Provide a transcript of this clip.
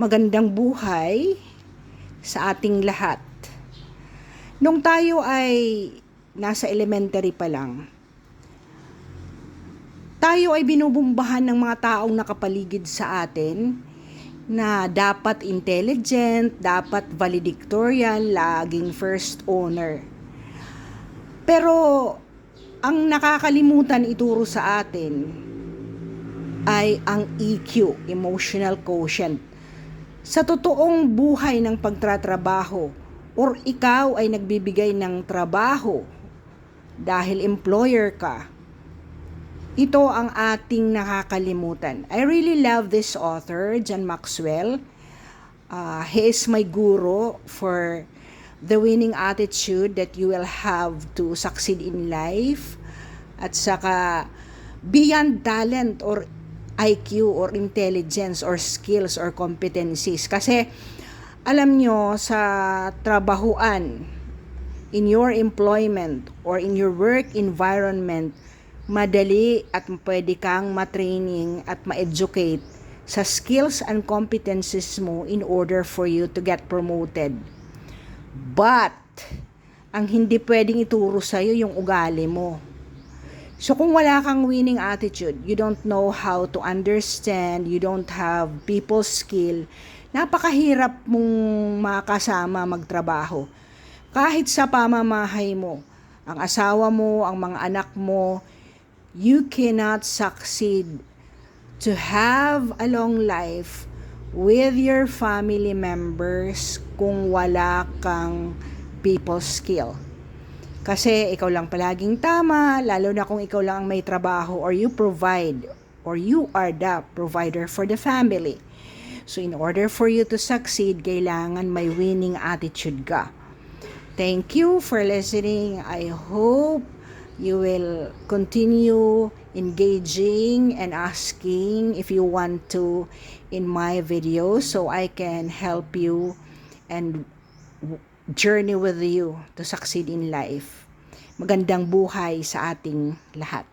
Magandang buhay sa ating lahat. Nung tayo ay nasa elementary pa lang, tayo ay binubumbahan ng mga taong nakapaligid sa atin na dapat intelligent, dapat valedictorian, laging first honor. Pero ang nakakalimutan ituro sa atin ay ang EQ, emotional quotient. Sa totoong buhay ng pagtatrabaho or ikaw ay nagbibigay ng trabaho dahil employer ka, ito ang ating nakakalimutan. I really love this author, John Maxwell. He is my guru for the winning attitude that you will have to succeed in life at saka beyond talent or IQ or intelligence or skills or competencies. Kasi alam nyo, sa trabahuan, in your employment or in your work environment, madali at pwede kang matraining at ma-educate sa skills and competencies mo in order for you to get promoted. But ang hindi pwedeng ituro sa'yo yung ugali mo. So kung wala kang winning attitude, you don't know how to understand, you don't have people skill, napakahirap mong makasama magtrabaho. Kahit sa pamamahay mo, ang asawa mo, ang mga anak mo, you cannot succeed to have a long life with your family members kung wala kang people skill. Kasi ikaw lang palaging tama, lalo na kung ikaw lang ang may trabaho or you provide or you are the provider for the family. So in order for you to succeed, kailangan may winning attitude ka. Thank you for listening. I hope you will continue engaging and asking if you want to in my video so I can help you and journey with you to succeed in life. Magandang buhay sa ating lahat.